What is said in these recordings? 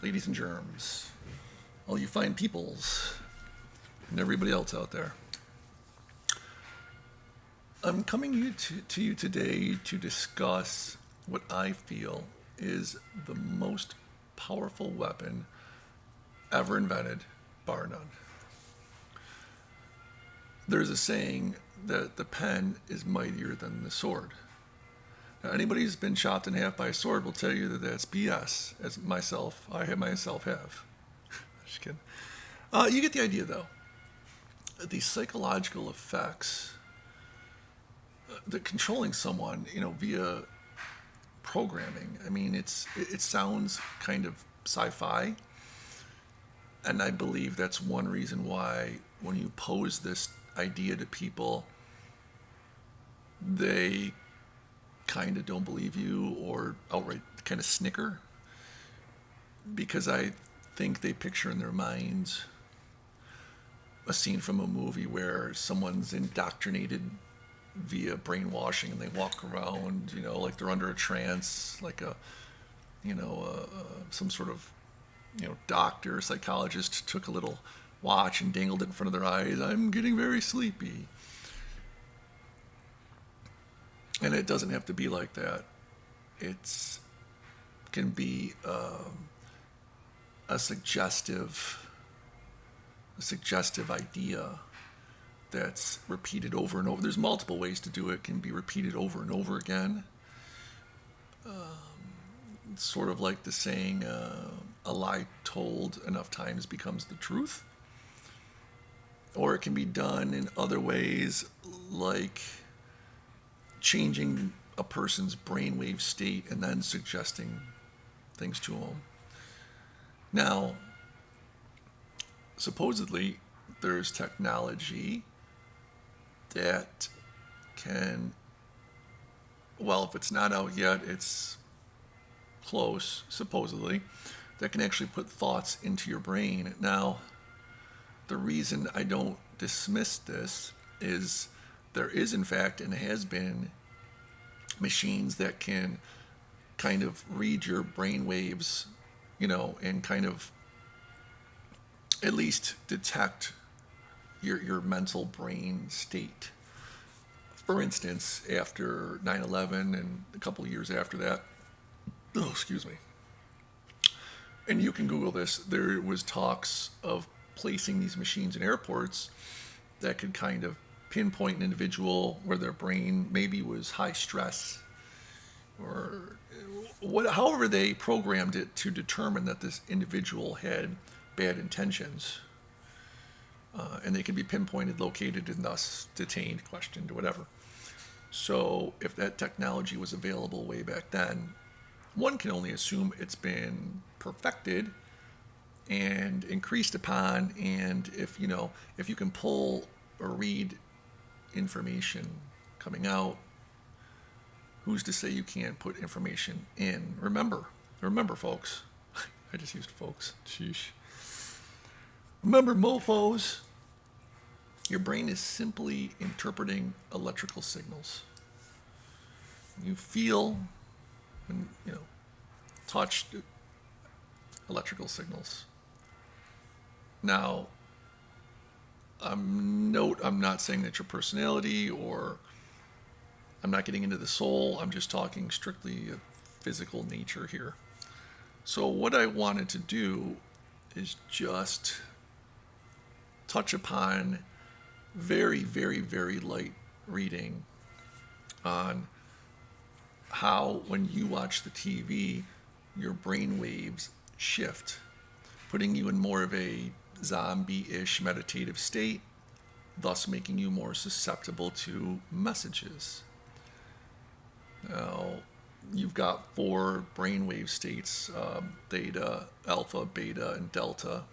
ladies and germs, all you fine peoples, and everybody else out there. I'm coming to you today to discuss what I feel is the most powerful weapon ever invented, bar none. There's a saying that the pen is mightier than the sword. Now, anybody who's been chopped in half by a sword will tell you that that's BS, as I myself have. Just kidding. You get the idea, though. The psychological effects, the controlling someone, via programming. I mean, it sounds kind of sci-fi, and I believe that's one reason why when you pose this idea to people, they kind of don't believe you or outright kind of snicker, because I think they picture in their minds a scene from a movie where someone's indoctrinated via brainwashing and they walk around, like they're under a trance, like some sort of, doctor, psychologist took a little watch and dangled it in front of their eyes. I'm getting very sleepy. And it doesn't have to be like that. It can be a suggestive idea that's repeated over and over. There's multiple ways to do it. It can be repeated over and over again. It's sort of like the saying, a lie told enough times becomes the truth. Or it can be done in other ways, like changing a person's brainwave state and then suggesting things to them. Now, supposedly, there's technology that can, well, if it's not out yet, it's close, supposedly, that can actually put thoughts into your brain. Now, the reason I don't dismiss this is there is, in fact, and has been, machines that can kind of read your brain waves, and kind of at least detect your mental brain state. For instance, after 9/11 and a couple of years after that, excuse me, and you can Google this, there was talks of placing these machines in airports that could kind of pinpoint an individual where their brain maybe was high stress, or however they programmed it to determine that this individual had bad intentions, and they could be pinpointed, located, and thus detained, questioned, whatever. So if that technology was available way back then, one can only assume it's been perfected and increased upon, and if you can pull or read information coming out, who's to say you can't put information in? Remember, folks. I just used folks. Sheesh. Remember, mofos, your brain is simply interpreting electrical signals. You feel and, touch electrical signals. Now, I'm not saying that your personality, or I'm not getting into the soul. I'm just talking strictly of physical nature here. So what I wanted to do is just touch upon very, very, very light reading on how when you watch the TV, your brain waves shift, putting you in more of a zombie-ish meditative state, thus making you more susceptible to messages. Now, you've got 4 brainwave states, theta, alpha, beta, and delta.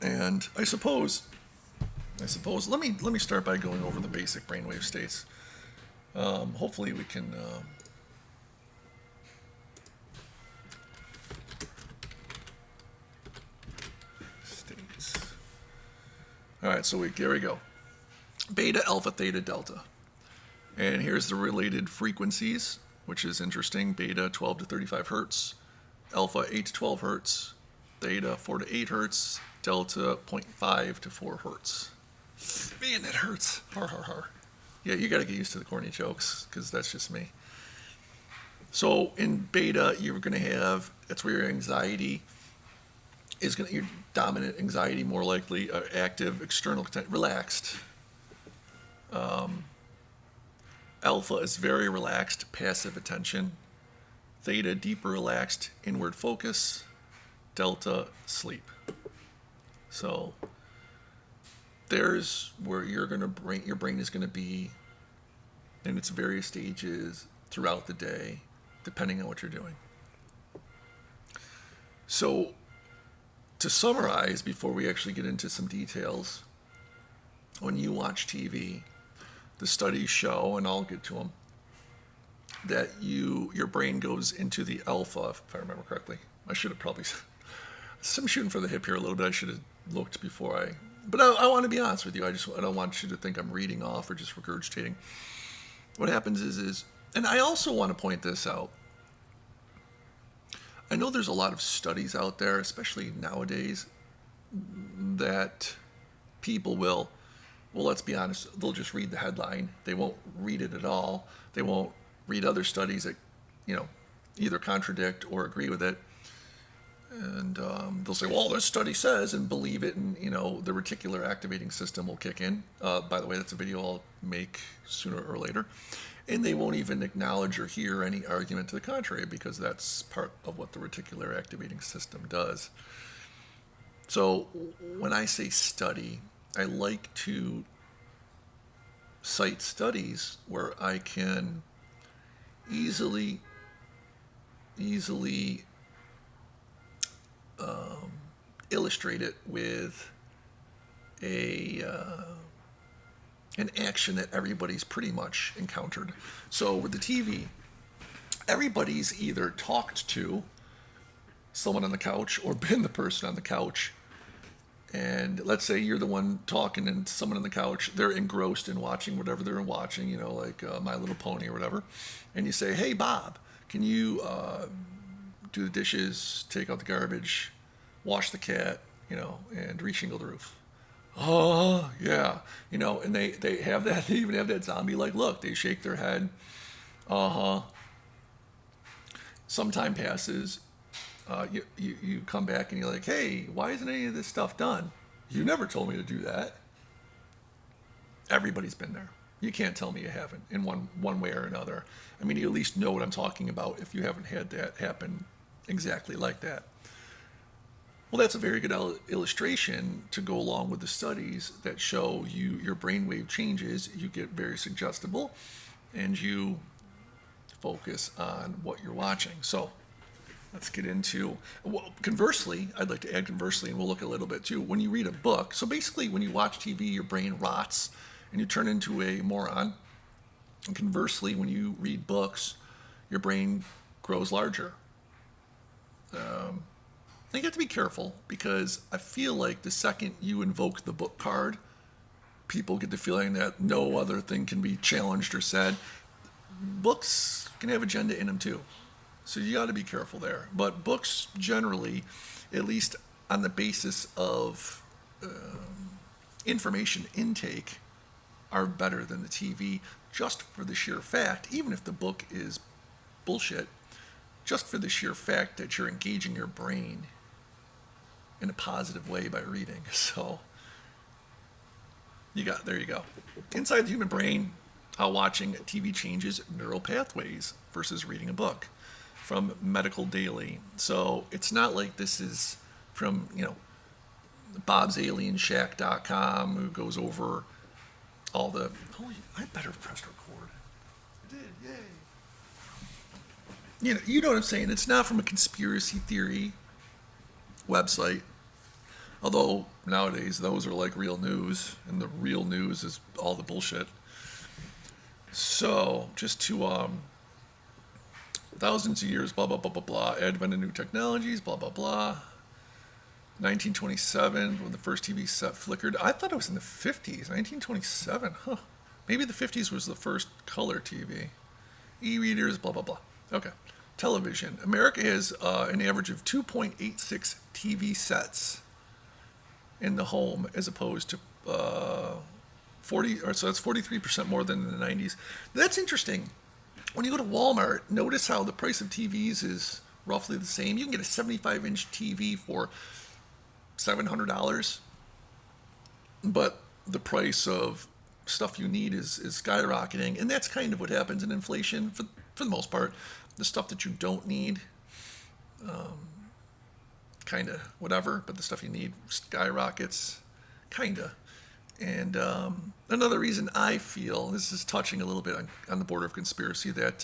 And I suppose, let me start by going over the basic brainwave states. Hopefully we can states. All right, so there we go. Beta, alpha, theta, delta. And here's the related frequencies, which is interesting. Beta, 12 to 35 hertz. alpha 8 to 12 hertz, theta 4 to 8 hertz, delta zero point 0.5 to 4 hertz. Man, that hurts. Har, har, har. Yeah, you got to get used to the corny jokes because that's just me. So in beta, you're going to have, that's where your anxiety is going to, your dominant anxiety more likely, active, external, relaxed. Alpha is very relaxed, passive attention. Theta, deeper, relaxed, inward focus. Delta, sleep. So there's where your brain is going to be in its various stages throughout the day, depending on what you're doing. So to summarize, before we actually get into some details, when you watch TV, the studies show, and I'll get to them, that your brain goes into the alpha, if I remember correctly. I should have probably, I'm shooting for the hip here a little bit. I should have looked before but I want to be honest with you. I don't want you to think I'm reading off or just regurgitating. What happens is, and I also want to point this out. I know there's a lot of studies out there, especially nowadays, that people will, well, let's be honest, they'll just read the headline. They won't read it at all. They won't read other studies that, either contradict or agree with it. And they'll say, well, this study says, and believe it, and, the reticular activating system will kick in. By the way, that's a video I'll make sooner or later. And they won't even acknowledge or hear any argument to the contrary because that's part of what the reticular activating system does. So when I say study, I like to cite studies where I can easily illustrate it with an action that everybody's pretty much encountered. So with the TV, everybody's either talked to someone on the couch or been the person on the couch. And let's say you're the one talking and someone on the couch, they're engrossed in watching whatever they're watching, like My Little Pony or whatever. And you say, hey, Bob, can you do the dishes, take out the garbage, wash the cat, and reshingle the roof? Oh, yeah. And they have that, they even have that zombie like look. They shake their head. Some time passes. You come back and you're like, hey, why isn't any of this stuff done? You never told me to do that. Everybody's been there. You can't tell me you haven't in one way or another. I mean, you at least know what I'm talking about if you haven't had that happen exactly like that. Well, that's a very good illustration to go along with the studies that show your brainwave changes, you get very suggestible, and you focus on what you're watching. So let's get into, well, conversely, I'd like to add conversely, and we'll look a little bit too, when you read a book. So basically, when you watch TV, your brain rots, and you turn into a moron. And conversely, when you read books, your brain grows larger. You have to be careful because I feel like the second you invoke the book card, people get the feeling that no other thing can be challenged or said. Books can have agenda in them too. So you got to be careful there. But books generally, at least on the basis of information intake, are better than the TV just for the sheer fact, even if the book is bullshit, just for the sheer fact that you're engaging your brain in a positive way by reading. So there you go. Inside the human brain, how watching TV changes neural pathways versus reading a book, from Medical Daily. So it's not like this is from, Bob'sAlienShack.com, who goes over all the, I better have pressed record. I did, yay. You know what I'm saying? It's not from a conspiracy theory website. Although nowadays those are like real news, and the real news is all the bullshit. So just to thousands of years, blah blah blah blah blah, advent of new technologies, blah blah blah. 1927, when the first TV set flickered. I thought it was in the 50s. 1927, huh? Maybe the 50s was the first color TV. E-readers, blah blah blah. Okay. television. America has an average of 2.86 TV sets in the home, as opposed to 40, or so that's 43% more than in the 90s. That's interesting. When you go to Walmart, notice how the price of TVs is roughly the same. You can get a 75-inch TV for $700, but the price of stuff you need is skyrocketing, and that's kind of what happens in inflation for the most part. The stuff that you don't need, kind of whatever, but the stuff you need skyrockets, kind of. And another reason I feel, this is touching a little bit on the border of conspiracy, that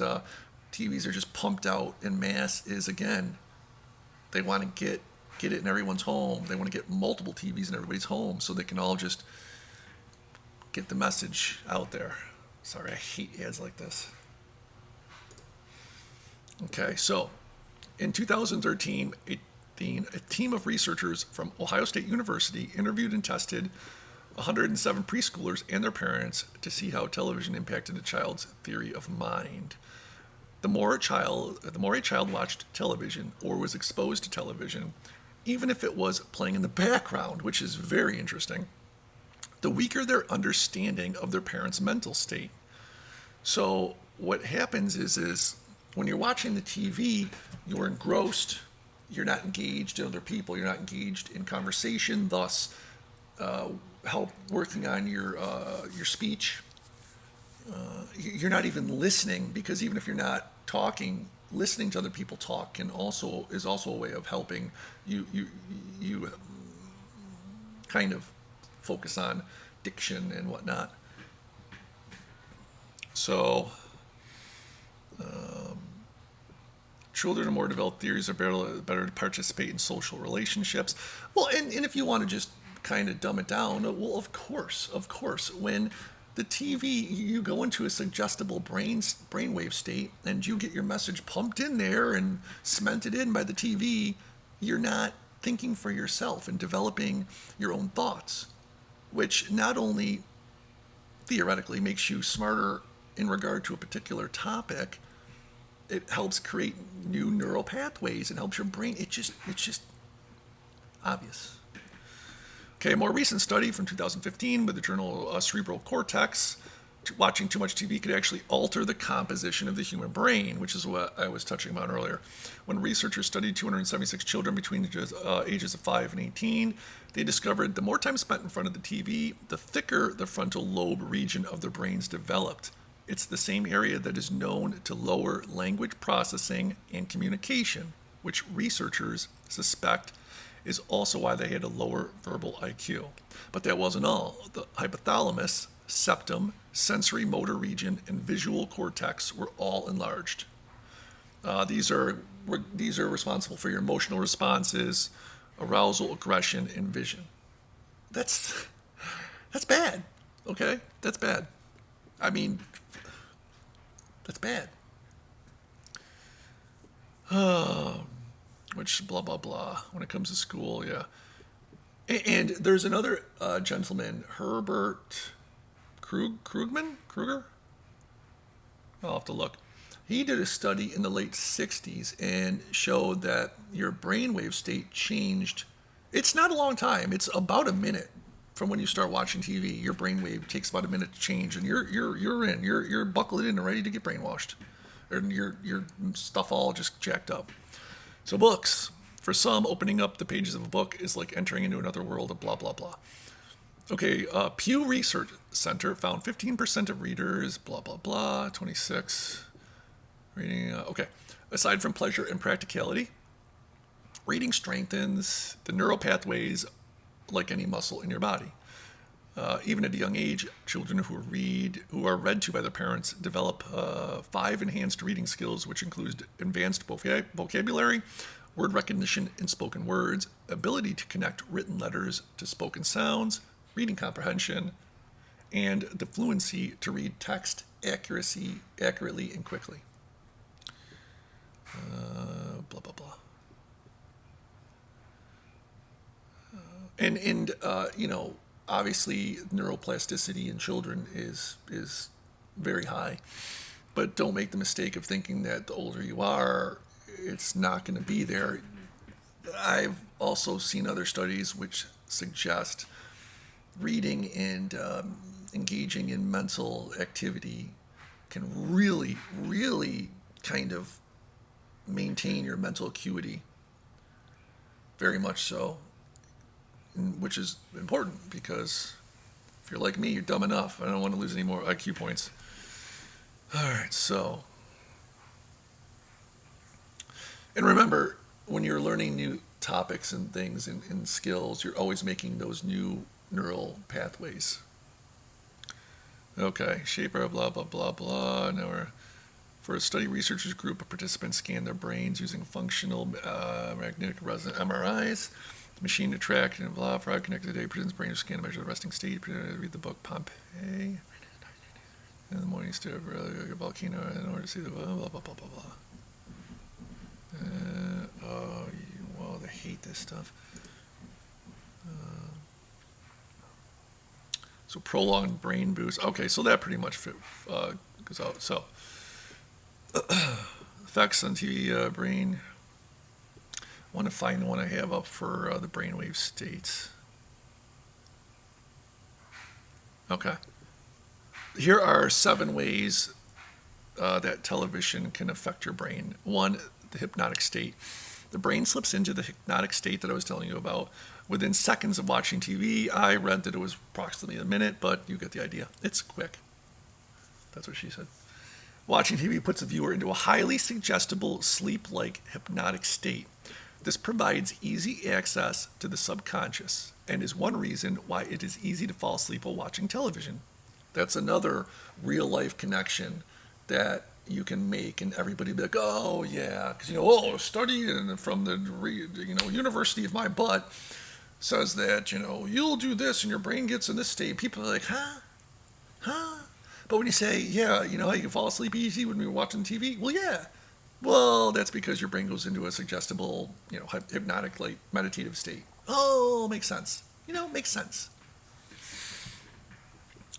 TVs are just pumped out in mass is, again, they want to get it in everyone's home. They want to get multiple TVs in everybody's home so they can all just get the message out there. Sorry, I hate ads like this. Okay, so in 2013, a team of researchers from Ohio State University interviewed and tested 107 preschoolers and their parents to see how television impacted a child's theory of mind. The more a child watched television or was exposed to television, even if it was playing in the background, which is very interesting, the weaker their understanding of their parents' mental state. So what happens is when you're watching the TV, you're engrossed, you're not engaged in other people, you're not engaged in conversation, thus help working on your speech. You're not even listening, because even if you're not talking, listening to other people talk is also a way of helping you kind of focus on diction and whatnot. So children are more developed theories are better to participate in social relationships. Well, and if you want to just kind of dumb it down, well, of course, when the TV, you go into a suggestible brainwave state and you get your message pumped in there and cemented in by the TV, you're not thinking for yourself and developing your own thoughts, which not only theoretically makes you smarter in regard to a particular topic, it helps create new neural pathways and helps your brain. It's just obvious. Okay, a more recent study from 2015 with the journal Cerebral Cortex, watching too much TV could actually alter the composition of the human brain, which is what I was touching on earlier. When researchers studied 276 children between ages of 5 and 18, they discovered the more time spent in front of the TV, the thicker the frontal lobe region of the brains developed. It's the same area that is known to lower language processing and communication, which researchers suspect is also why they had a lower verbal IQ. But that wasn't all. The hypothalamus, septum, sensory motor region, and visual cortex were all enlarged. These are responsible for your emotional responses, arousal, aggression, and vision. That's bad. Okay, that's bad. I mean, that's bad. Which blah blah blah. When it comes to school, yeah. And there's another gentleman, Herbert Kruger. I'll have to look. He did a study in the late 60s and showed that your brainwave state changed. It's not a long time. It's about a minute from when you start watching TV. Your brainwave takes about a minute to change, and you're in. You're buckled in and ready to get brainwashed, and your stuff all just jacked up. So books, for some, opening up the pages of a book is like entering into another world of blah blah blah. Okay, Pew Research Center found 15% of readers, blah blah blah, 26. Reading, okay. Aside from pleasure and practicality, reading strengthens the neural pathways like any muscle in your body. Even at a young age, children who are read to by their parents develop 5 enhanced reading skills, which include advanced vocabulary, word recognition in spoken words, ability to connect written letters to spoken sounds, reading comprehension, and the fluency to read text accurately and quickly. Blah blah blah. And obviously neuroplasticity in children is very high, But don't make the mistake of thinking that the older you are, it's not going to be there. I've also seen other studies which suggest reading and engaging in mental activity can really, really kind of maintain your mental acuity. Very much so. Which is important because if you're like me, you're dumb enough. I don't want to lose any more IQ points. All right, so. And remember, when you're learning new topics and things and skills, you're always making those new neural pathways. Okay, shaper, blah, blah, blah, blah. Now we're, for a study, researchers group of participants scanned their brains using functional magnetic resonance MRIs. The machine to track and blah, for connected to a person's brain scan to measure the resting state. Read the book Pompeii. In the morning, stare at a volcano in order to see the blah, blah, blah, blah, blah, blah. Well, they hate this stuff. So prolonged brain boost. Okay, so that pretty much goes out. So effects on TV brain. I want to find the one I have up for the brainwave states. Okay. Here are 7 ways that television can affect your brain. 1, the hypnotic state. The brain slips into the hypnotic state that I was telling you about within seconds of watching TV. I read that it was approximately a minute, but you get the idea. It's quick. That's what she said. Watching TV puts the viewer into a highly suggestible sleep-like hypnotic state. This provides easy access to the subconscious and is one reason why it is easy to fall asleep while watching television. That's another real-life connection that you can make, and everybody be like, oh yeah, because study from the University of my butt says that you'll do this and your brain gets in this state. People are like, huh. But when you say, yeah, you can fall asleep easy when you're watching TV. Well, yeah. Well, that's because your brain goes into a suggestible, hypnotic, like meditative state. Oh, makes sense. Makes sense.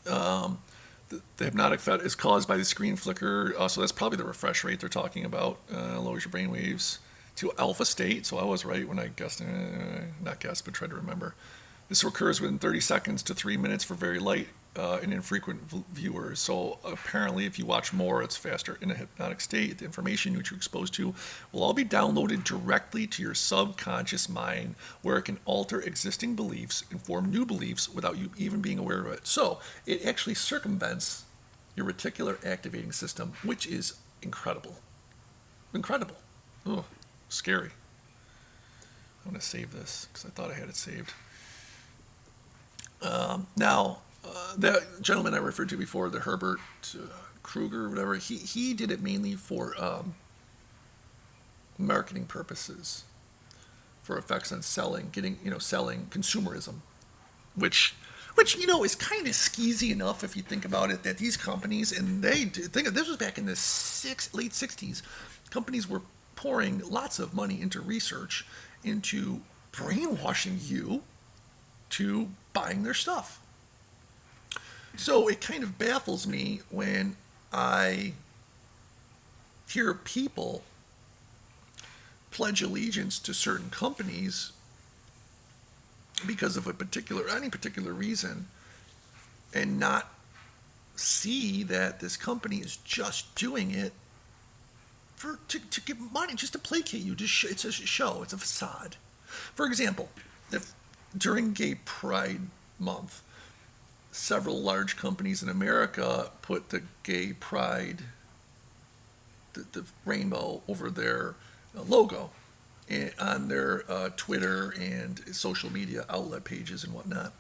The hypnotic effect is caused by the screen flicker. So that's probably the refresh rate they're talking about. Lowers your brain waves to alpha state. So I was right when I guessed, not guessed, but tried to remember. This occurs within 30 seconds to 3 minutes for very light and infrequent viewers. So apparently if you watch more, it's faster. In a hypnotic state, the information which you're exposed to will all be downloaded directly to your subconscious mind, where it can alter existing beliefs and form new beliefs without you even being aware of it. So it actually circumvents your reticular activating system, which is incredible. Incredible. Oh, scary. I'm going to save this because I thought I had it saved. Now, the gentleman I referred to before, the Herbert Kruger, whatever, he did it mainly for marketing purposes, for effects on selling, selling consumerism, which is kind of skeezy enough if you think about it, that these companies, and this was back in the late 60s, companies were pouring lots of money into research, into brainwashing you to buying their stuff. So it kind of baffles me when I hear people pledge allegiance to certain companies because of any particular reason, and not see that this company is just doing it to get money, just to placate you. It's a show. It's a facade. For example, if during Gay Pride Month, several large companies in America put the gay pride, the rainbow, over their logo on their Twitter and social media outlet pages and whatnot,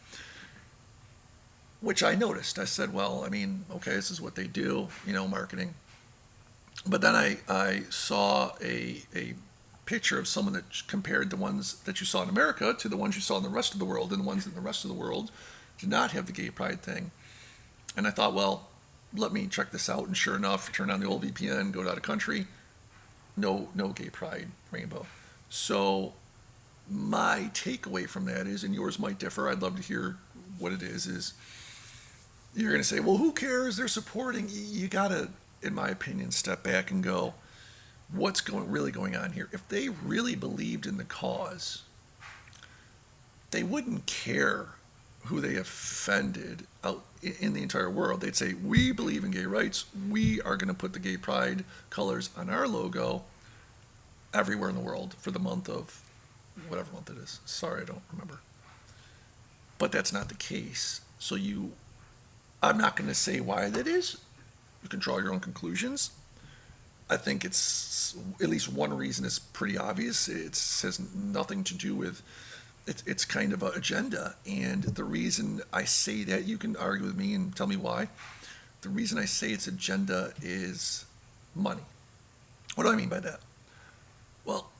which I noticed. I said, well, okay, this is what they do, marketing. But then I saw a picture of someone that compared the ones that you saw in America to the ones you saw in the rest of the world, and the ones in the rest of the world did not have the gay pride thing. And I thought, well, let me check this out. And sure enough, turn on the old VPN, go to a country, no gay pride rainbow. So my takeaway from that is, and yours might differ, I'd love to hear what it is you're going to say, well, who cares? They're supporting. You got to in my opinion, step back and go, what's really going on here? If they really believed in the cause, they wouldn't care who they offended out in the entire world. They'd say, we believe in gay rights. We are going to put the gay pride colors on our logo everywhere in the world for the month of whatever month it is. Sorry, I don't remember. But that's not the case. So I'm not going to say why that is. You can draw your own conclusions. I think it's at least one reason is pretty obvious. It has nothing to do with it's kind of an agenda. And the reason I say that, you can argue with me and tell me why. The reason I say it's agenda is money. What do I mean by that? Well,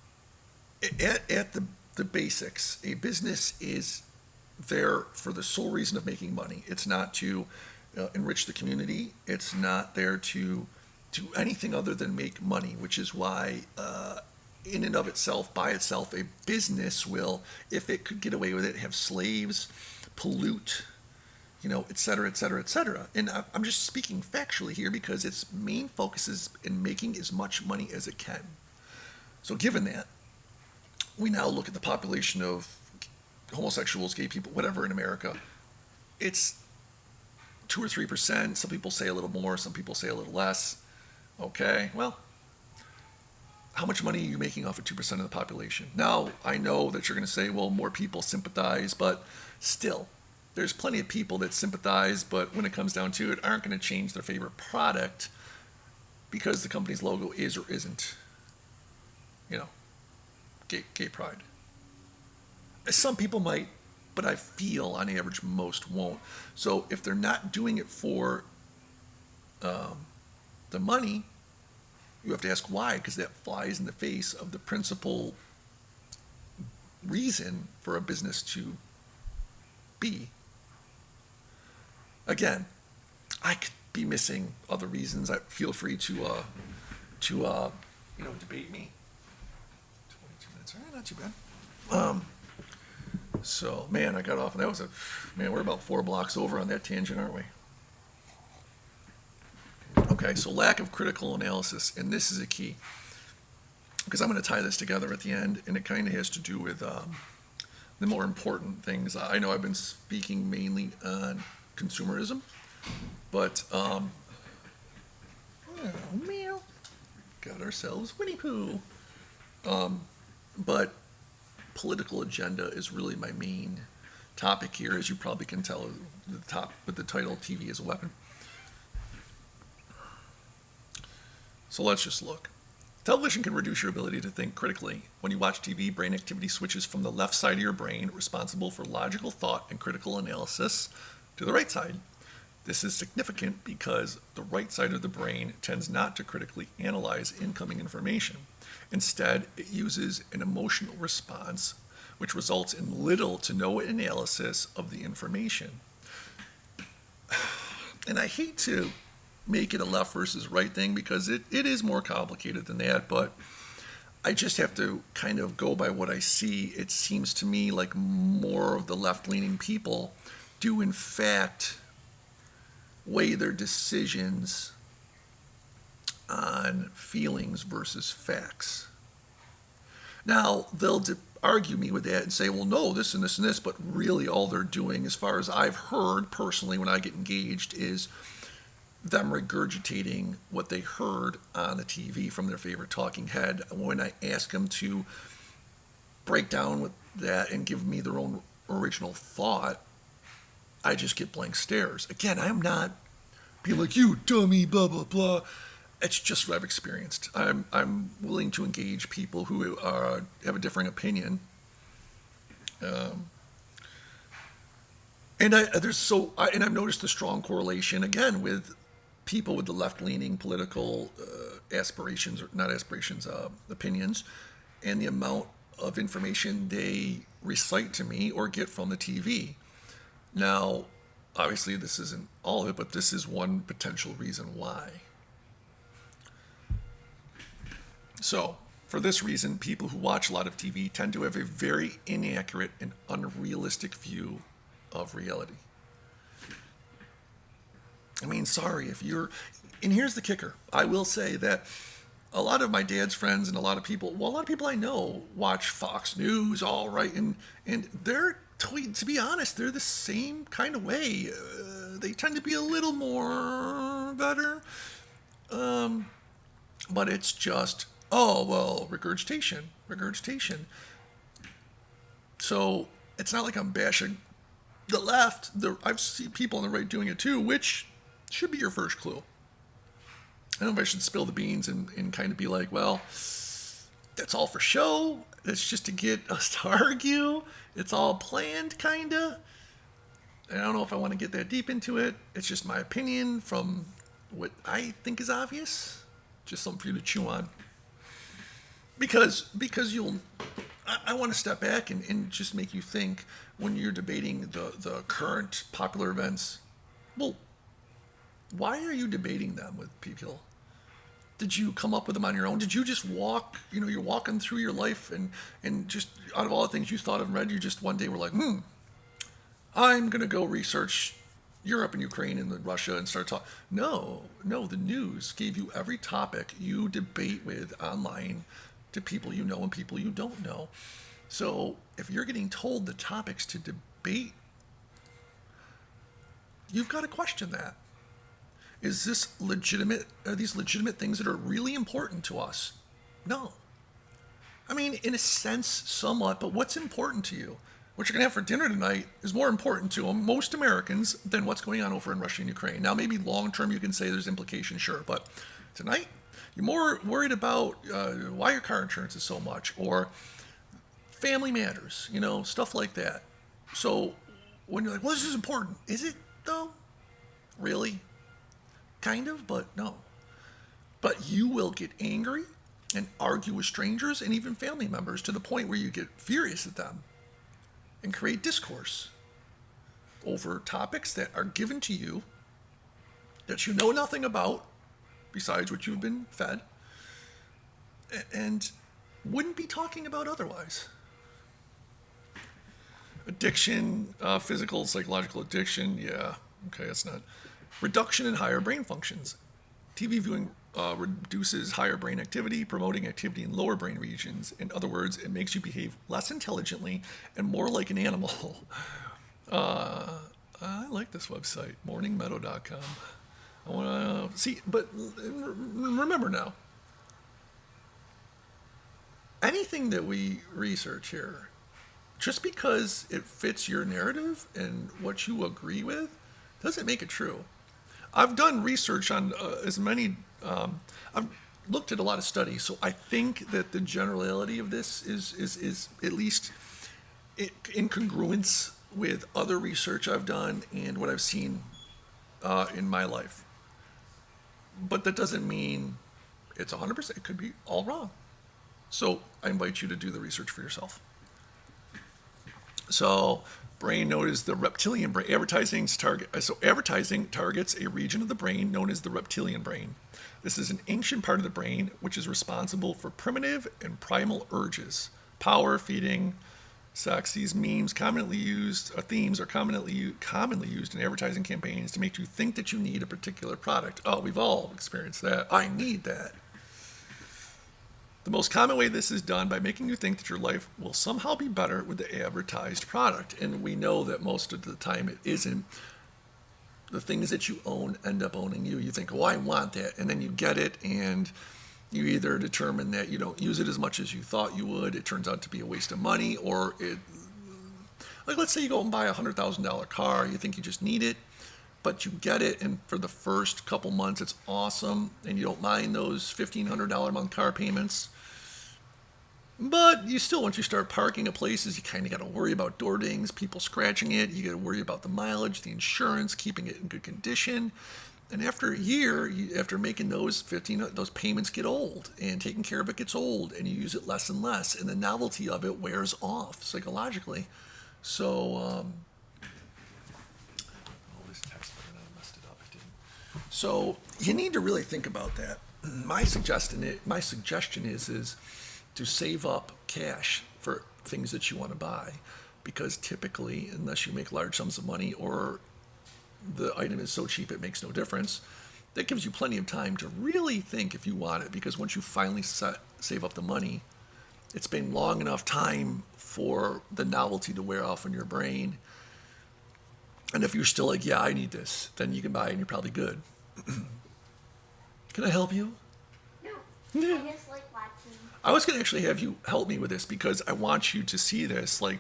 at the basics, a business is there for the sole reason of making money. It's not to enrich the community. It's not there to do anything other than make money, which is why in and of itself, by itself, a business will, if it could get away with it, have slaves, pollute, et cetera, et cetera, et cetera. And I'm just speaking factually here because its main focus is in making as much money as it can. So given that, we now look at the population of homosexuals, gay people, whatever in America. It's 2 or 3%. Some people say a little more, some people say a little less. Okay, well, how much money are you making off of 2% of the population? Now, I know that you're going to say, well, more people sympathize, but still, there's plenty of people that sympathize, but when it comes down to it, aren't going to change their favorite product because the company's logo is or isn't, gay pride. Some people might, but I feel on average most won't. So if they're not doing it for the money, you have to ask why, because that flies in the face of the principal reason for a business to be. Again, I could be missing other reasons. Feel free to debate me. 22 minutes, all right, not too bad. So, man, I got off, and we're about 4 blocks over on that tangent, aren't we? Okay, so lack of critical analysis, and this is a key, because I'm going to tie this together at the end, and it kind of has to do with the more important things. I know I've been speaking mainly on consumerism, but meow, got ourselves Winnie Pooh. But political agenda is really my main topic here, as you probably can tell with the title TV as a Weapon. So let's just look. Television can reduce your ability to think critically. When you watch TV, brain activity switches from the left side of your brain, responsible for logical thought and critical analysis, to the right side. This is significant because the right side of the brain tends not to critically analyze incoming information. Instead, it uses an emotional response, which results in little to no analysis of the information. And I hate to make it a left versus right thing because it is more complicated than that, but I just have to kind of go by what I see. It seems to me like more of the left-leaning people do in fact weigh their decisions on feelings versus facts. Now, they'll argue me with that and say, well, no, this and this and this, but really all they're doing, as far as I've heard personally when I get engaged, is them regurgitating what they heard on the TV from their favorite talking head. When I ask them to break down with that and give me their own original thought, I just get blank stares. Again, I'm not being like, you dummy, blah, blah, blah. It's just what I've experienced. I'm willing to engage people who have a different opinion. And I've noticed the strong correlation, again, with people with the left-leaning political opinions, and the amount of information they recite to me or get from the TV. Now, obviously, this isn't all of it, but this is one potential reason why. So, for this reason, people who watch a lot of TV tend to have a very inaccurate and unrealistic view of reality. I mean, sorry, if you're And here's the kicker. I will say that a lot of my dad's friends and a lot of people, well, a lot of people I know watch Fox News, all right, and they're to be honest, they're the same kind of way. They tend to be a little more better, but it's just, oh well, regurgitation. So it's not like I'm bashing the left. I've seen people on the right doing it too, which should be your first clue. I don't know if I should spill the beans and kind of be like, well, that's all for show. It's just to get us to argue. It's all planned, kind of. I don't know if I want to get that deep into it. It's just my opinion from what I think is obvious. Just something for you to chew on. Because I want to step back and just make you think when you're debating the current popular events. Well, why are you debating them with people? Did you come up with them on your own? Did you just walk, you're walking through your life and just out of all the things you thought of and read, you just one day were like, I'm going to go research Europe and Ukraine and Russia and start talking. No, the news gave you every topic you debate with online to people you know and people you don't know. So if you're getting told the topics to debate, you've got to question that. Is this legitimate? Are these legitimate things that are really important to us? No. I mean, in a sense, somewhat, but what's important to you? What you're going to have for dinner tonight is more important to most Americans than what's going on over in Russia and Ukraine. Now, maybe long term you can say there's implications, sure, but tonight you're more worried about why your car insurance is so much, or family matters, stuff like that. So when you're like, well, this is important, is it though? Really? Kind of, but no. But you will get angry and argue with strangers and even family members to the point where you get furious at them and create discourse over topics that are given to you that you know nothing about besides what you've been fed and wouldn't be talking about otherwise. Addiction, physical, psychological addiction, yeah, okay, that's not. Reduction in higher brain functions. TV viewing reduces higher brain activity, promoting activity in lower brain regions. In other words, it makes you behave less intelligently and more like an animal. I like this website, morningmeadow.com. I want to see, but remember now, anything that we research here, just because it fits your narrative and what you agree with, doesn't make it true. I've done research on as many, I've looked at a lot of studies, so I think that the generality of this is at least in congruence with other research I've done and what I've seen in my life. But that doesn't mean it's 100%. It could be all wrong. So I invite you to do the research for yourself. So brain known as the reptilian brain. Advertising targets a region of the brain known as the reptilian brain. This is an ancient part of the brain which is responsible for primitive and primal urges, power, feeding, sex. These themes are commonly used in advertising campaigns to make you think that you need a particular product. Oh, we've all experienced that. I need that. The most common way this is done by making you think that your life will somehow be better with the advertised product. And we know that most of the time it isn't. The things that you own end up owning you. You think, oh, I want that. And then you get it and you either determine that you don't use it as much as you thought you would. It turns out to be a waste of money, or like let's say you go and buy a $100,000 car. You think you just need it, but you get it. And for the first couple months, it's awesome. And you don't mind those $1,500 a month car payments. But you still, once you start parking at places, you kind of got to worry about door dings, people scratching it. You got to worry about the mileage, the insurance, keeping it in good condition. And after a year, after making those payments get old, and taking care of it gets old, and you use it less and less, and the novelty of it wears off psychologically. So, this text, I messed it up. I didn't. So you need to really think about that. My suggestion is to save up cash for things that you want to buy, because typically, unless you make large sums of money or the item is so cheap it makes no difference, that gives you plenty of time to really think if you want it, because once you finally save up the money, it's been long enough time for the novelty to wear off in your brain. And if you're still like, yeah, I need this, then you can buy it and you're probably good. Can I help you? No, Yeah. I just like watching. I was going to actually have you help me with this because I want you to see this, like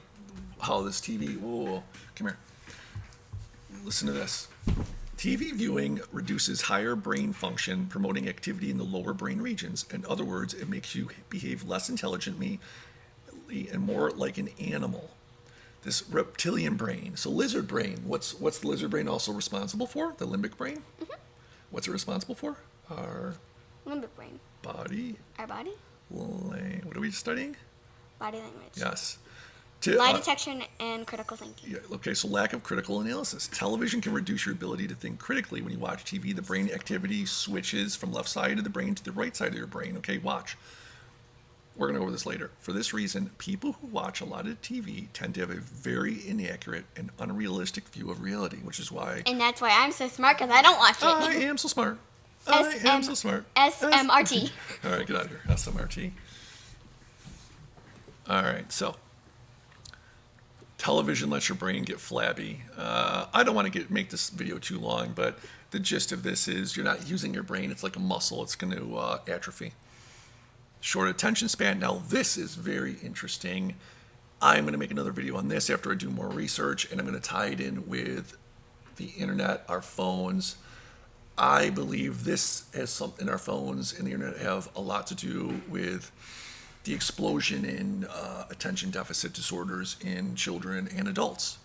how this TV, whoa, come here. Listen to this. TV viewing reduces higher brain function, promoting activity in the lower brain regions. In other words, it makes you behave less intelligently and more like an animal. This reptilian brain. So lizard brain, what's the lizard brain also responsible for? The limbic brain? Mm-hmm. What's it responsible for? Our Limbic brain. body. Our body? What are we studying? Body language. Yes. Lie detection and critical thinking. Yeah, okay, so lack of critical analysis. Television can reduce your ability to think critically. When you watch TV, the brain activity switches from left side of the brain to the right side of your brain. Okay, watch. We're going to go over this later. For this reason, people who watch a lot of TV tend to have a very inaccurate and unrealistic view of reality, which is why And that's why I'm so smart, because I don't watch it. I am so smart. I am so smart. SMRT. All right, get out of here. SMRT. All right, so television lets your brain get flabby. I don't want to make this video too long, but the gist of this is you're not using your brain. It's like a muscle. It's going to atrophy. Short attention span. Now, this is very interesting. I'm going to make another video on this after I do more research, and I'm going to tie it in with the internet, our phones. I believe this has something, our phones and the internet have a lot to do with the explosion in attention deficit disorders in children and adults.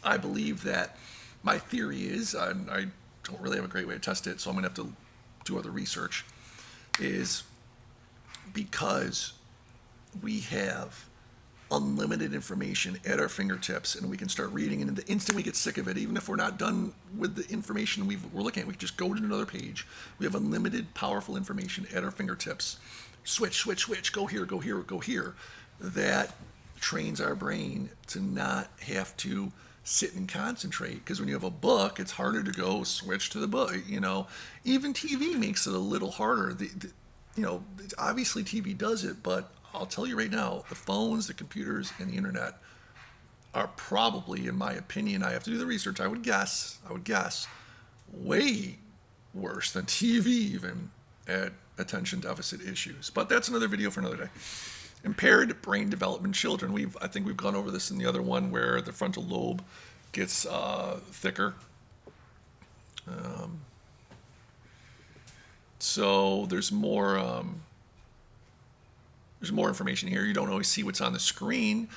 I believe that my theory is, I don't really have a great way to test it, so I'm going to have to do other research, is because we have unlimited information at our fingertips and we can start reading, and the instant we get sick of it, even if we're not done with the information we're looking at, we can just go to another page. We have unlimited powerful information at our fingertips. Switch, go here, go here, go here. That trains our brain to not have to sit and concentrate, because when you have a book, it's harder to go switch to the book. Even TV makes it a little harder. Obviously TV does it, but I'll tell you right now, the phones, the computers, and the internet are probably, in my opinion, I have to do the research, I would guess, way worse than TV even at attention deficit issues. But that's another video for another day. Impaired brain development children. I think we've gone over this in the other one, where the frontal lobe gets thicker. So there's more information here. You don't always see what's on the screen.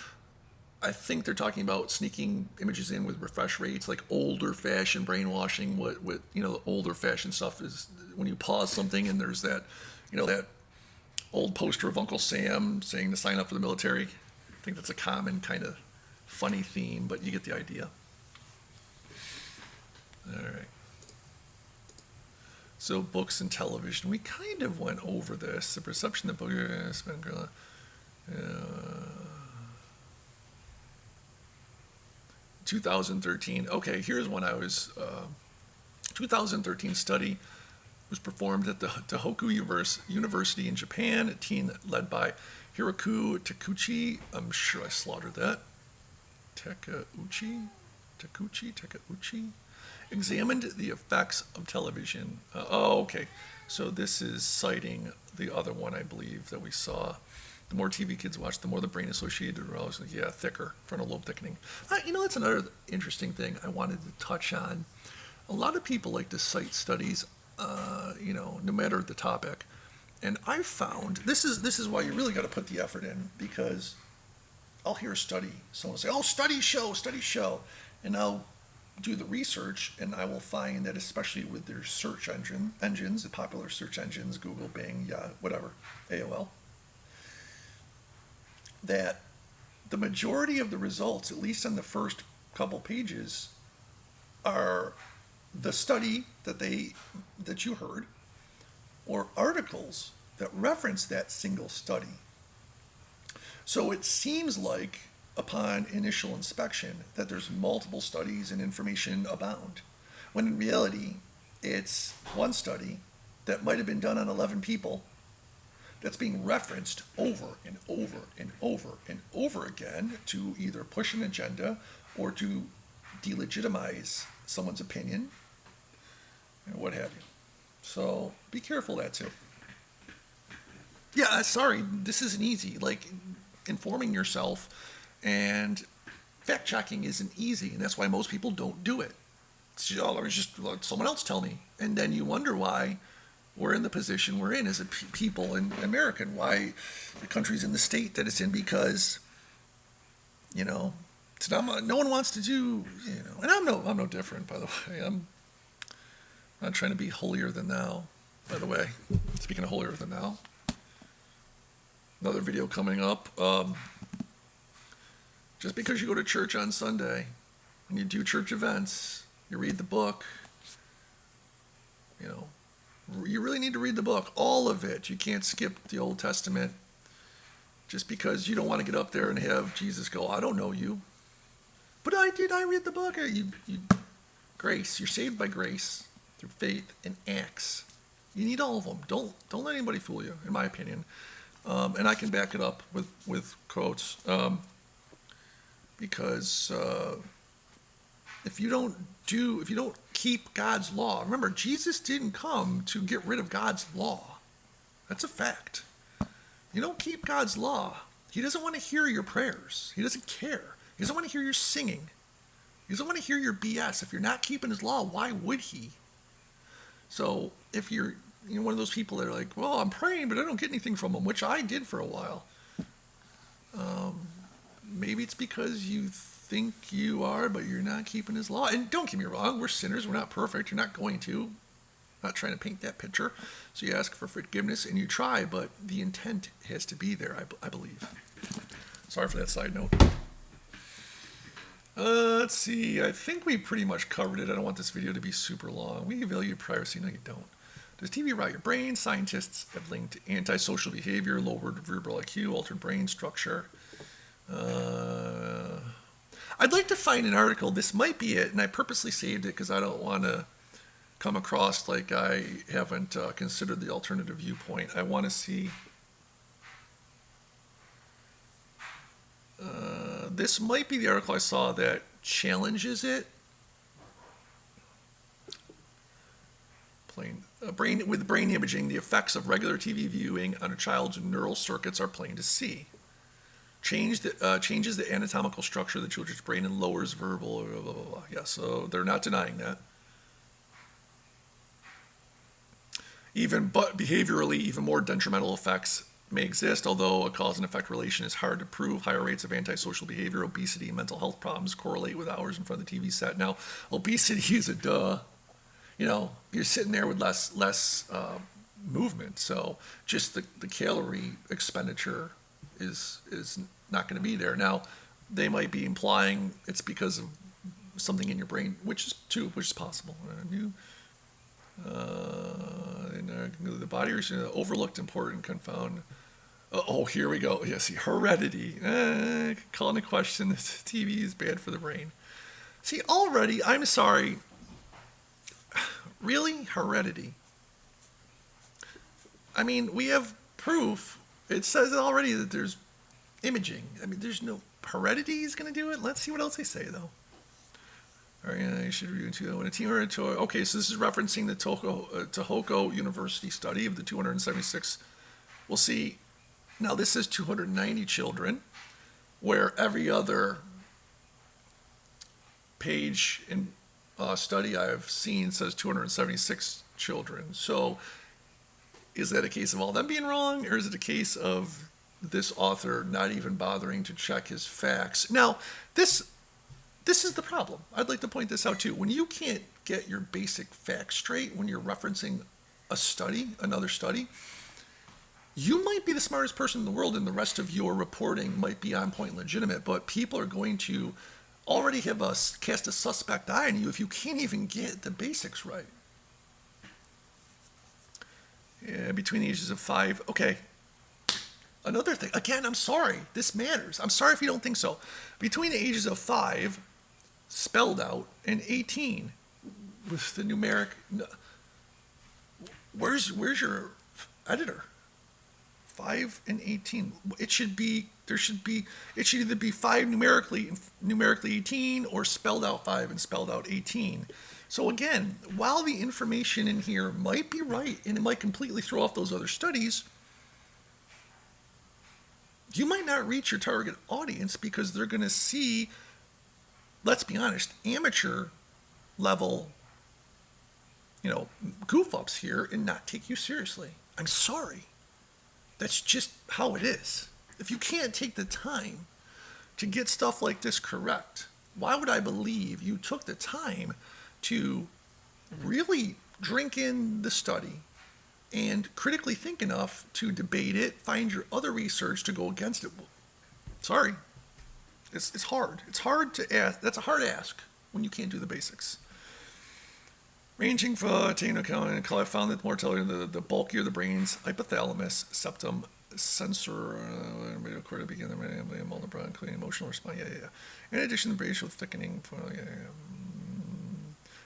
I think they're talking about sneaking images in with refresh rates, like older fashioned brainwashing. What the older fashioned stuff is when you pause something and there's that, that old poster of Uncle Sam saying to sign up for the military. I think that's a common kind of funny theme, but you get the idea. All right. So books and television, we kind of went over this. The perception that books, 2013. Okay, here's one 2013 study was performed at the Tohoku University in Japan. A team led by Hiroku Takeuchi. I'm sure I slaughtered that. Takeuchi. Examined the effects of television. Okay. So this is citing the other one, I believe, that we saw. The more TV kids watch, the more the brain associated neurons, thicker, frontal lobe thickening. That's another interesting thing I wanted to touch on. A lot of people like to cite studies, no matter the topic. And I found, this is why you really got to put the effort in, because I'll hear a study, someone will say, oh, studies show. And I'll do the research, and I will find that, especially with their search engines, the popular search engines, Google, Bing, whatever, AOL, that the majority of the results, at least on the first couple pages, are the study that you heard, or articles that reference that single study. So it seems like, upon initial inspection, that there's multiple studies and information abound, when in reality, It's one study that might have been done on 11 people that's being referenced over and over and over and over again to either push an agenda or to delegitimize someone's opinion and what have you. So be careful of that too. Yeah, sorry, this isn't easy. Like, informing yourself and fact checking isn't easy, and that's why most people don't do it. It's just let someone else tell me, and then you wonder why we're in the position we're in as a people in America, and why the country's in the state that it's in, because it's not, no one wants to do, and I'm no different, by the way. I'm not trying to be holier than thou, by the way. Speaking of holier than thou, another video coming up. Just because you go to church on Sunday and you do church events, you read the book, you really need to read the book, all of it. You can't skip the Old Testament just because you don't want to get up there and have Jesus go, I don't know you. But I read the book. Grace, you're saved by grace through faith and acts. You need all of them. Don't let anybody fool you, in my opinion. And I can back it up with quotes. Because if you don't keep God's law, remember, Jesus didn't come to get rid of God's law. That's a fact. You don't keep God's law. He doesn't want to hear your prayers. He doesn't care. He doesn't want to hear your singing. He doesn't want to hear your BS. If you're not keeping his law, why would he? So if you're one of those people that are like, well, I'm praying, but I don't get anything from him, which I did for a while. Maybe it's because you think you are, but you're not keeping his law. And don't get me wrong, we're sinners. We're not perfect. You're not going to. I'm not trying to paint that picture. So you ask for forgiveness and you try, but the intent has to be there, I believe. Sorry for that side note. Let's see. I think we pretty much covered it. I don't want this video to be super long. We value privacy. No, you don't. Does TV rot your brain? Scientists have linked antisocial behavior, lowered verbal IQ, altered brain structure. I'd like to find an article. This might be it, and I purposely saved it because I don't want to come across like I haven't considered the alternative viewpoint. I want to see. This might be the article I saw that challenges it. With brain imaging, the effects of regular TV viewing on a child's neural circuits are plain to see. Changes the anatomical structure of the children's brain and lowers verbal, blah, blah, blah, blah. Yeah, so they're not denying that. But behaviorally, even more detrimental effects may exist, although a cause and effect relation is hard to prove. Higher rates of antisocial behavior, obesity, and mental health problems correlate with hours in front of the TV set. Now, obesity is a duh. You're sitting there with less movement, so just the calorie expenditure is not going to be there. Now, they might be implying it's because of something in your brain, which is possible. The body is overlooked, important, confound. Here we go. Yeah, see, heredity. Calling into question, this TV is bad for the brain. See, already, I'm sorry. Really? Heredity? I mean, we have proof. It says already that there's imaging. I mean, there's no heredity is going to do it. Let's see what else they say, though. All right, you should review into when a team or okay, so this is referencing the Tohoku University study of the 276. We'll see. Now, this is 290 children, where every other page in study I've seen says 276 children. So is that a case of all them being wrong, or is it a case of this author not even bothering to check his facts? Now, this is the problem. I'd like to point this out too. When you can't get your basic facts straight when you're referencing another study, you might be the smartest person in the world and the rest of your reporting might be on point and legitimate, but people are going to already have cast a suspect eye on you if you can't even get the basics right. Yeah, between the ages of 5. Okay. Another thing. Again, I'm sorry. This matters. I'm sorry if you don't think so. Between the ages of 5, spelled out, and 18. with the numeric. Where's your editor? 5 and 18. It should be. There should be. It should either be 5 numerically 18, or spelled out 5 and spelled out 18. So again, while the information in here might be right and it might completely throw off those other studies, you might not reach your target audience because they're going to see, let's be honest, amateur level, goof ups here and not take you seriously. I'm sorry. That's just how it is. If you can't take the time to get stuff like this correct, why would I believe you took the time to really drink in the study and critically think enough to debate it, find your other research to go against it? Sorry. It's hard. It's hard to ask. That's a hard ask when you can't do the basics. Ranging from taking account, and I found that mortality, the bulkier the brain's hypothalamus, septum, sensor, to begin the multiple including emotional response. Yeah. In addition, the brain with thickening.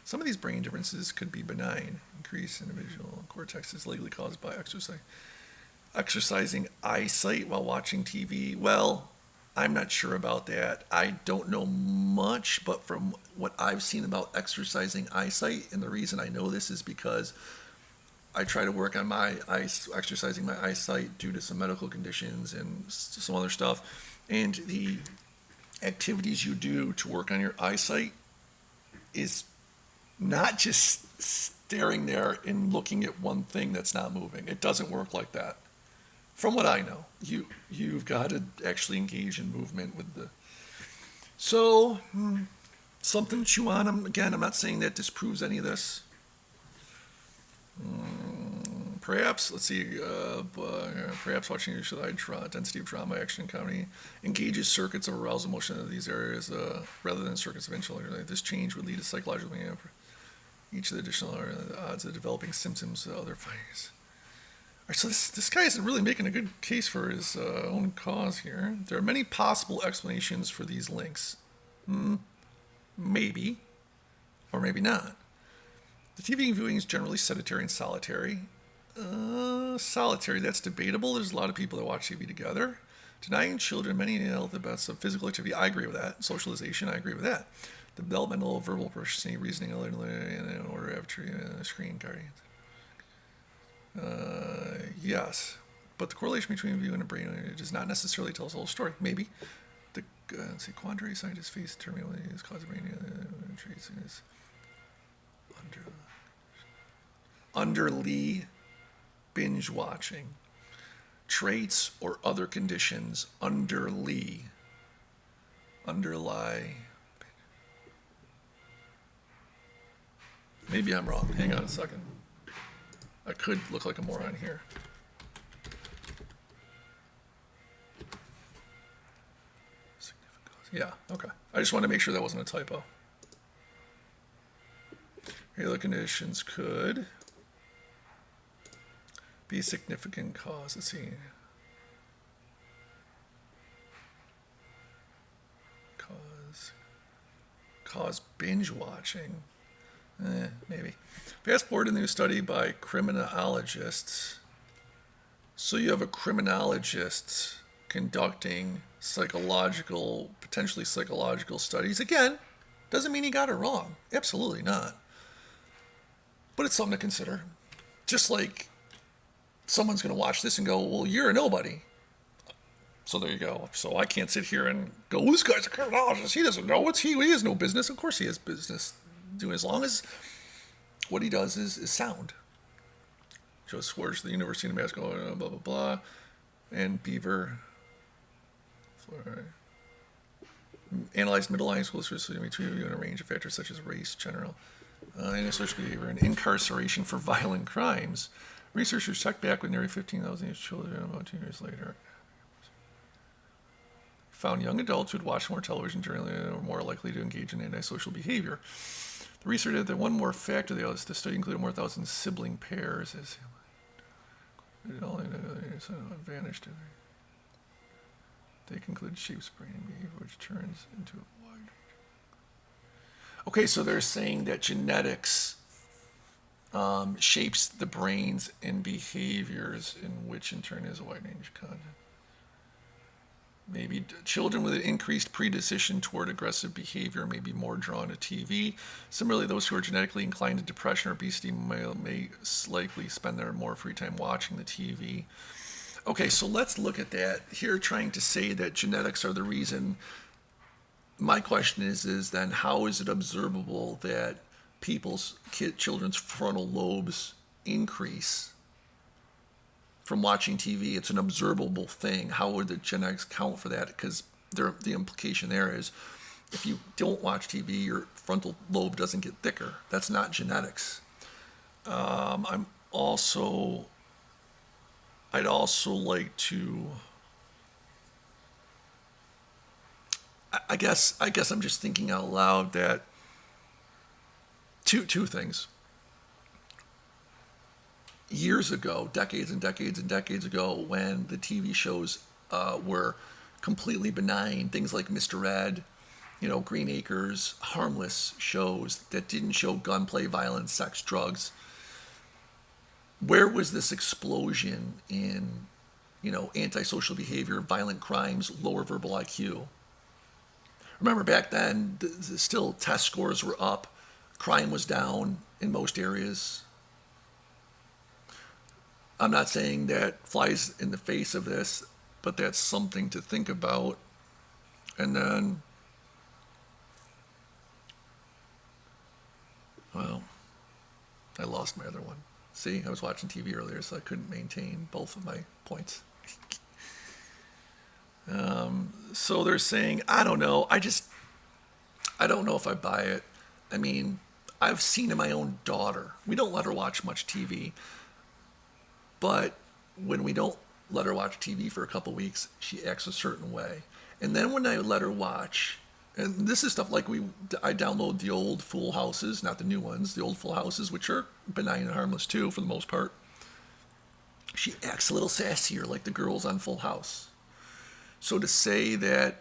Some of these brain differences could be benign. Increase in individual cortex is likely caused by exercising eyesight while watching TV. Well, I'm not sure about that. I don't know much, but from what I've seen about exercising eyesight, and the reason I know this is because I try to work on my exercising my eyesight due to some medical conditions and some other stuff. And the activities you do to work on your eyesight is not just staring there and looking at one thing that's not moving. It doesn't work like that. From what I know, you've got to actually engage in movement with the. So, something to chew on. Again, I'm not saying that disproves any of this. Perhaps, let's see, perhaps watching your density of drama, action, comedy engages circuits of arousal motion in these areas rather than circuits of interest. This change would lead to psychological. Each of the additional odds of developing symptoms, other findings. All right, so this guy isn't really making a good case for his own cause here. There are many possible explanations for these links. Maybe, or maybe not. The TV viewing is generally sedentary and solitary. Solitary, that's debatable. There's a lot of people that watch TV together. Denying children many the best of physical activity, I agree with that. Socialization, I agree with that. The developmental verbal proficiency, reasoning, and order of screen guardians. Yes, but the correlation between view and a brain does not necessarily tell us the whole story. Maybe. The quandary scientists face determining is cause of brain traits is underlie binge watching. Traits or other conditions underlie. Maybe I'm wrong. Hang on a second. I could look like a moron here. Yeah, okay. I just wanted to make sure that wasn't a typo. Other conditions could be a significant cause. Let's see. Cause binge watching. Maybe. Fast forward to a new study by criminologists. So you have a criminologist conducting potentially psychological studies. Again, doesn't mean he got it wrong. Absolutely not. But it's something to consider. Just like someone's going to watch this and go, well, you're a nobody. So there you go. So I can't sit here and go, this guy's a criminologist. He doesn't know he has no business. Of course he has business doing, as long as what he does is sound. Joe Swartz, the University of Nebraska, blah, blah, blah. And Beaver. Analyzed middle high school between review and a range of factors such as race, general, antisocial behavior, and incarceration for violent crimes. Researchers checked back with nearly 15,000 children about 2 years later. Found young adults who had watched more television generally were more likely to engage in antisocial behavior. The research had that one more factor. The study included more 1,000 sibling pairs. It only vanished. They concluded shapes brain behavior, which turns into a wide range. Okay, so they're saying that genetics shapes the brains and behaviors, in which in turn is a wide range of content. Maybe children with an increased predisposition toward aggressive behavior may be more drawn to TV. Similarly, those who are genetically inclined to depression or obesity may likely spend their more free time watching the TV. Okay, so let's look at that. Here, trying to say that genetics are the reason. My question is then how is it observable that children's frontal lobes increase from watching TV? It's an observable thing. How would the genetics count for that? Because the implication there is if you don't watch TV, your frontal lobe doesn't get thicker. That's not genetics. I'd also like to. I guess I'm just thinking out loud that two things. Years ago, decades and decades and decades ago, when the TV shows were completely benign, things like Mr. Ed, Green Acres, harmless shows that didn't show gunplay, violence, sex, drugs. Where was this explosion in, antisocial behavior, violent crimes, lower verbal IQ? Remember back then, still test scores were up, crime was down in most areas. I'm not saying that flies in the face of this, but that's something to think about. And then, well, I lost my other one. See, I was watching TV earlier, so I couldn't maintain both of my points. So they're saying, I don't know. I don't know if I buy it. I mean, I've seen in my own daughter. We don't let her watch much TV. But when we don't let her watch TV for a couple weeks, she acts a certain way. And then when I let her watch, and this is stuff like I download the old Full Houses, not the new ones, the old Full Houses, which are benign and harmless too, for the most part. She acts a little sassier like the girls on Full House. So to say that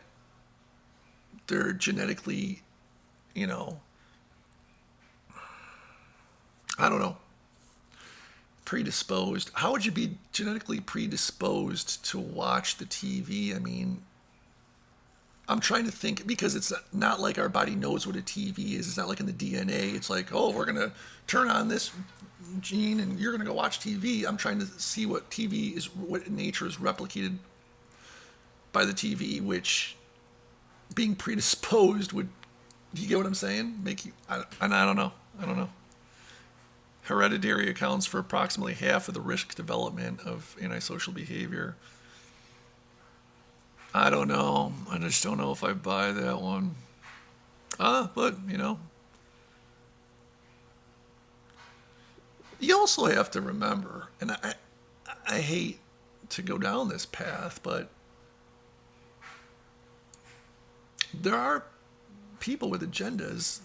they're genetically, I don't know, predisposed. How would you be genetically predisposed to watch the TV? I mean, I'm trying to think, because it's not like our body knows what a TV is. It's not like in the DNA. It's like, oh, we're going to turn on this gene and you're going to go watch TV. I'm trying to see what TV is, what nature is replicated by the TV, which being predisposed would, do you get what I'm saying? Make you, I don't know. Hereditary accounts for approximately half of the risk development of antisocial behavior. I don't know. I just don't know if I buy that one. But, you also have to remember, and I hate to go down this path, but there are people with agendas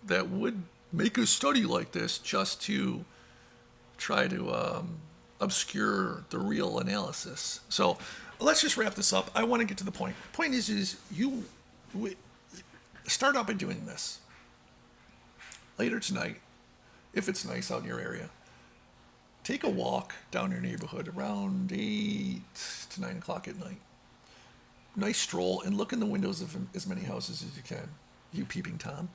that would make a study like this just to try to obscure the real analysis. So let's just wrap this up. I want to get to the point. The point is you start out by doing this. Later tonight, if it's nice out in your area, take a walk down your neighborhood around 8 to 9 o'clock at night. Nice stroll, and look in the windows of as many houses as you can. You peeping Tom.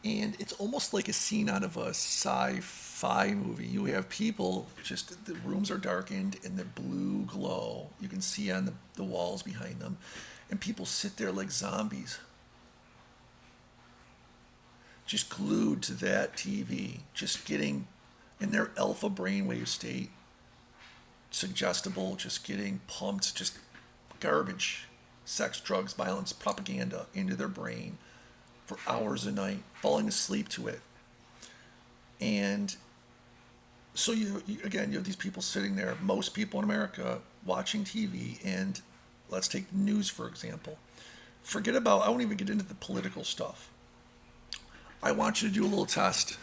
And it's almost like a scene out of a sci-fi movie. You have people, just the rooms are darkened and the blue glow you can see on the walls behind them. And people sit there like zombies, just glued to that TV, just getting in their alpha brainwave state, suggestible, just getting pumped, just garbage, sex, drugs, violence, propaganda into their brain for hours a night, falling asleep to it. And so you have these people sitting there, most people in America watching TV, and let's take news, for example. I won't even get into the political stuff. I want you to do a little test.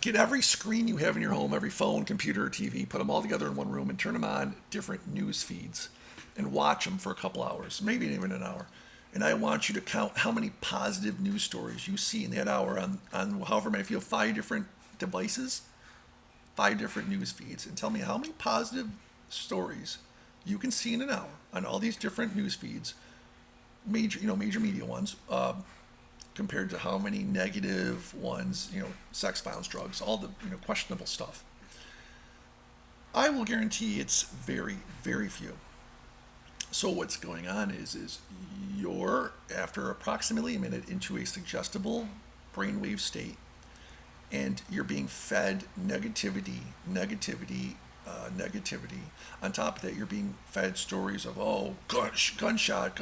Get every screen you have in your home, every phone, computer, or TV, put them all together in one room and turn them on different news feeds and watch them for a couple hours, maybe even an hour. And I want you to count how many positive news stories you see in that hour on however many, if you have 5 different devices, 5 different news feeds, and tell me how many positive stories you can see in an hour on all these different news feeds, major media ones, compared to how many negative ones, sex, violence, drugs, all the, questionable stuff. I will guarantee it's very, very few. So what's going on is you're, after approximately a minute, into a suggestible brainwave state, and you're being fed negativity. On top of that, you're being fed stories of, gunshot,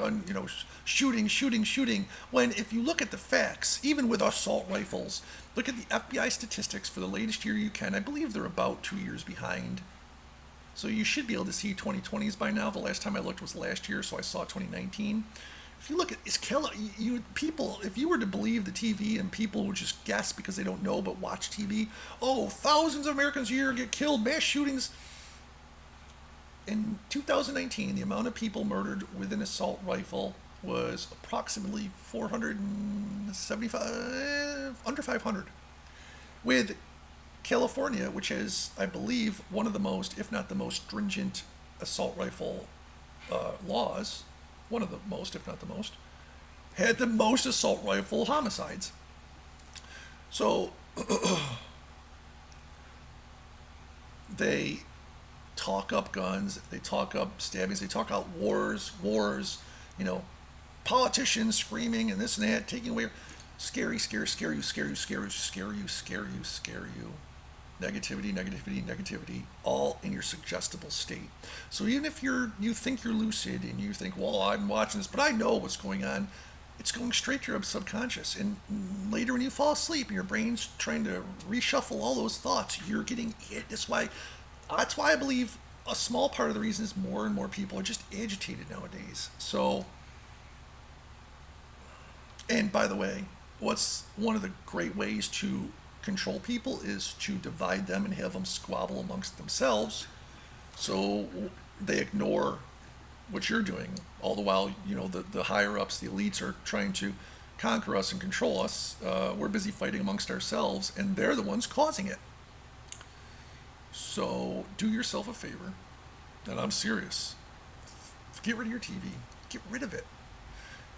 shooting. When if you look at the facts, even with assault rifles, look at the FBI statistics for the latest year you can. I believe they're about 2 years behind. So you should be able to see 2020s by now. The last time I looked was last year, so I saw 2019. If you look at people, if you were to believe the TV and people would just guess because they don't know but watch TV, thousands of Americans a year get killed, mass shootings. In 2019, the amount of people murdered with an assault rifle was approximately 475, under 500. With California, which is, I believe, one of the most, if not the most stringent assault rifle laws, one of the most, if not the most, had the most assault rifle homicides. So they talk up guns, they talk up stabbings, they talk out wars, politicians screaming and this and that, taking away, scare you. Negativity, all in your suggestible state. So even if you think you're lucid and you think, well, I'm watching this, but I know what's going on, it's going straight to your subconscious. And later when you fall asleep and your brain's trying to reshuffle all those thoughts, you're getting it. That's why I believe a small part of the reason is more and more people are just agitated nowadays. So, and by the way, what's one of the great ways to control people is to divide them and have them squabble amongst themselves, so they ignore what you're doing. All the while, the higher ups, the elites, are trying to conquer us and control us. We're busy fighting amongst ourselves, and they're the ones causing it. So do yourself a favor, and I'm serious. Get rid of your TV. Get rid of it.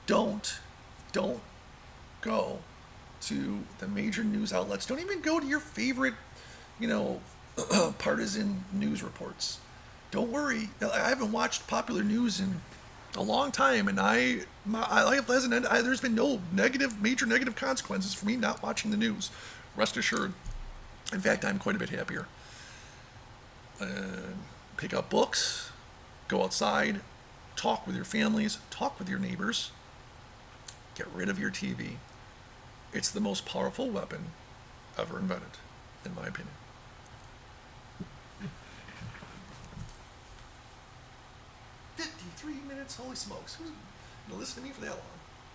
Don't go to the major news outlets. Don't even go to your favorite, partisan news reports. Don't worry. I haven't watched popular news in a long time, and my life hasn't ended. There's been no major negative consequences for me not watching the news. Rest assured. In fact, I'm quite a bit happier. Pick up books, go outside, talk with your families, talk with your neighbors. Get rid of your TV. It's the most powerful weapon ever invented, in my opinion. 53 minutes, holy smokes. Who's going to listen to me for that long?